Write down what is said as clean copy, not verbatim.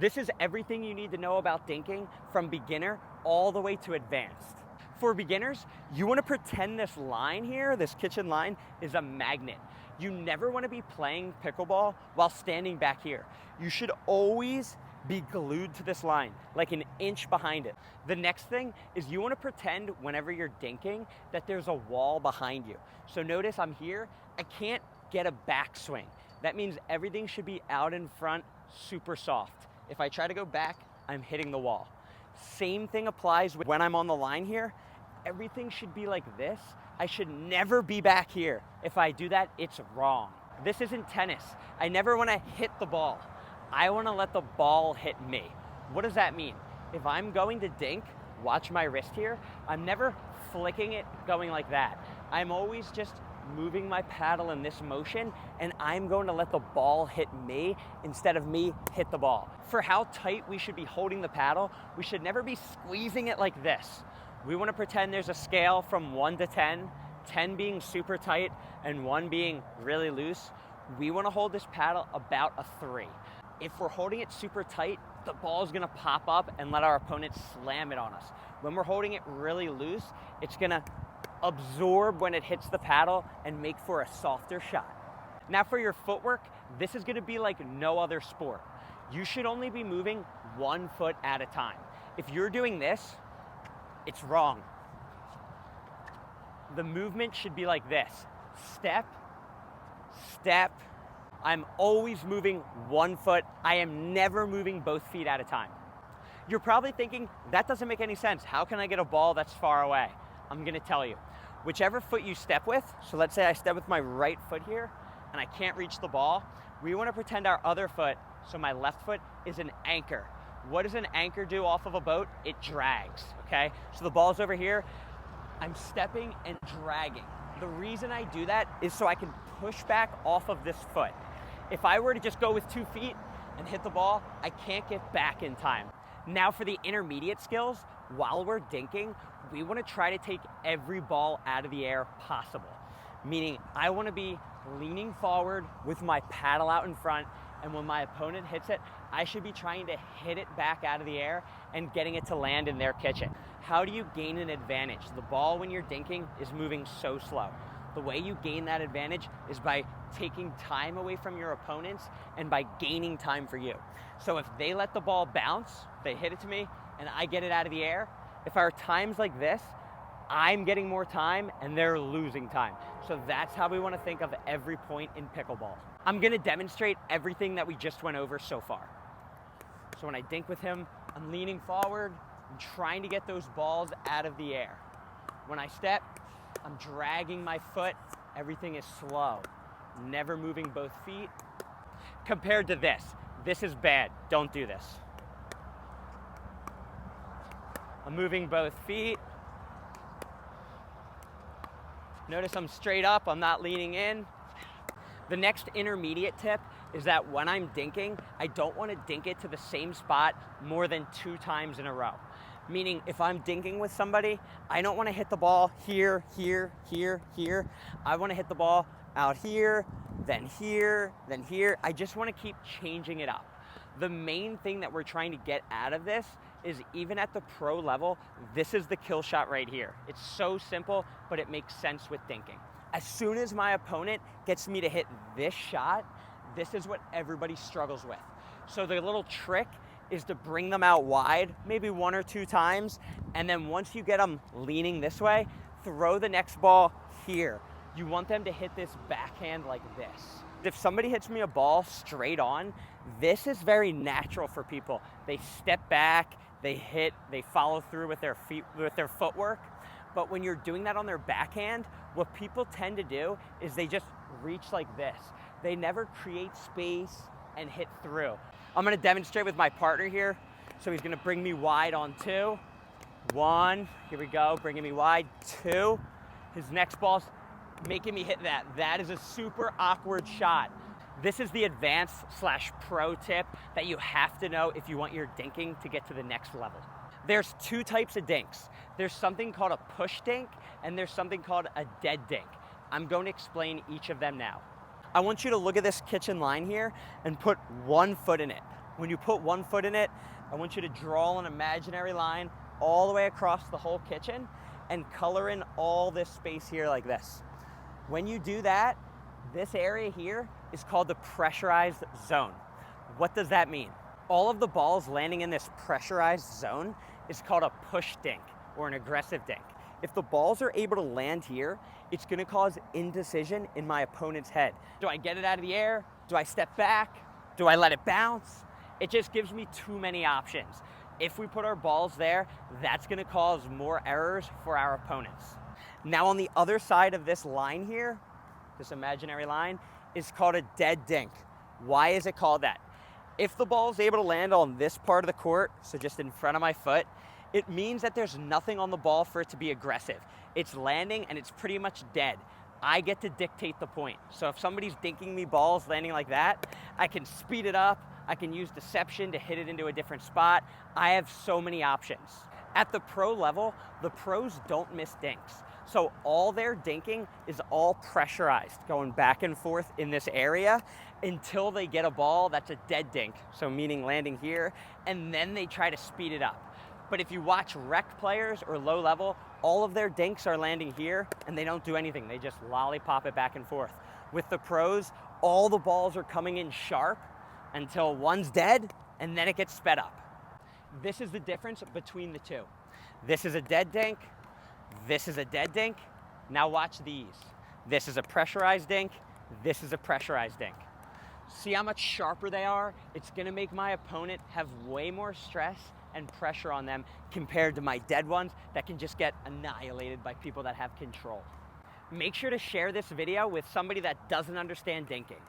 This is everything you need to know about dinking from beginner all the way to advanced. For beginners, you want to pretend this line here, this kitchen line, is a magnet. You never want to be playing pickleball while standing back here. You should always be glued to this line, like an inch behind it. The next thing is you want to pretend whenever you're dinking that there's a wall behind you. So notice I'm here, I can't get a backswing. That means everything should be out in front, super soft. If I try to go back, I'm hitting the wall. Same thing applies when I'm on the line here. Everything should be like this. I should never be back here. If I do that, it's wrong. This isn't tennis. I never want to hit the ball. I want to let the ball hit me. What does that mean? If I'm going to dink, watch my wrist here, I'm never flicking it going like that. I'm always just moving my paddle in this motion, and I'm going to let the ball hit me instead of me hit the ball. For how tight we should be holding the paddle, we should never be squeezing it like this. We want to pretend there's a scale from 1 to 10, 10 being super tight and 1 being really loose. We want to hold this paddle about a 3. If we're holding it super tight, the ball is going to pop up and let our opponent slam it on us. When we're holding it really loose, it's going to absorb when it hits the paddle and make for a softer shot. Now for your footwork, this is going to be like no other sport. You should only be moving 1 foot at a time. If you're doing this, it's wrong. The movement should be like this. Step, step. I'm always moving 1 foot. I am never moving both feet at a time. You're probably thinking, that doesn't make any sense. How can I get a ball that's far away? I'm gonna tell you. Whichever foot you step with, so let's say I step with my right foot here and I can't reach the ball, we wanna pretend our other foot, so my left foot, is an anchor. What does an anchor do off of a boat? It drags, okay? So the ball's over here, I'm stepping and dragging. The reason I do that is so I can push back off of this foot. If I were to just go with 2 feet and hit the ball, I can't get back in time. Now for the intermediate skills, while we're dinking, we want to try to take every ball out of the air possible. Meaning I want to be leaning forward with my paddle out in front, and when my opponent hits it, I should be trying to hit it back out of the air and getting it to land in their kitchen. How do you gain an advantage? The ball when you're dinking is moving so slow. The way you gain that advantage is by taking time away from your opponents and by gaining time for you. So if they let the ball bounce, they hit it to me, and I get it out of the air, if our time's like this, I'm getting more time and they're losing time. So that's how we want to think of every point in pickleball. I'm going to demonstrate everything that we just went over so far. So when I dink with him, I'm leaning forward, I'm trying to get those balls out of the air. When I step, I'm dragging my foot, everything is slow. Never moving both feet. Compared to this is bad, don't do this. I'm moving both feet. Notice I'm straight up, I'm not leaning in. The next intermediate tip is that when I'm dinking, I don't want to dink it to the same spot more than 2 times in a row. Meaning if I'm dinking with somebody, I don't want to hit the ball here, here, here, here. I want to hit the ball out here, then here, then here. I just want to keep changing it up. The main thing that we're trying to get out of this is even at the pro level, this is the kill shot right here. It's so simple, but it makes sense with dinking. As soon as my opponent gets me to hit this shot, this is what everybody struggles with. So the little trick is to bring them out wide, maybe 1 or 2 times, and then once you get them leaning this way, throw the next ball here. You want them to hit this backhand like this. If somebody hits me a ball straight on, this is very natural for people. They step back, they hit, they follow through with their feet, with their footwork. But when you're doing that on their backhand, what people tend to do is they just reach like this. They never create space and hit through. I'm gonna demonstrate with my partner here. So he's gonna bring me wide on 2. 1, here we go, bringing me wide, 2. His next ball's making me hit that. That is a super awkward shot. This is the advanced / pro tip that you have to know if you want your dinking to get to the next level. There's 2 types of dinks. There's something called a push dink and there's something called a dead dink. I'm going to explain each of them now. I want you to look at this kitchen line here and put 1 foot in it. When you put one foot in it, I want you to draw an imaginary line all the way across the whole kitchen and color in all this space here like this. When you do that, this area here is called the pressurized zone. What does that mean? All of the balls landing in this pressurized zone is called a push dink or an aggressive dink. If the balls are able to land here, it's gonna cause indecision in my opponent's head. Do I get it out of the air? Do I step back? Do I let it bounce? It just gives me too many options. If we put our balls there, that's gonna cause more errors for our opponents. Now on the other side of this line here, this imaginary line, is called a dead dink. Why is it called that? If the ball is able to land on this part of the court, so just in front of my foot, it means that there's nothing on the ball for it to be aggressive. It's landing and it's pretty much dead. I get to dictate the point. So if somebody's dinking me balls landing like that, I can speed it up, I can use deception to hit it into a different spot. I have so many options. At the pro level, the pros don't miss dinks. So all their dinking is all pressurized, going back and forth in this area until they get a ball that's a dead dink, so meaning landing here, and then they try to speed it up. But if you watch rec players or low level, all of their dinks are landing here and they don't do anything. They just lollipop it back and forth. With the pros, all the balls are coming in sharp until one's dead and then it gets sped up. This is the difference between the two. This is a dead dink. This is a dead dink. Now watch these. This is a pressurized dink. This is a pressurized dink. See how much sharper they are? It's gonna make my opponent have way more stress and pressure on them compared to my dead ones that can just get annihilated by people that have control. Make sure to share this video with somebody that doesn't understand dinking.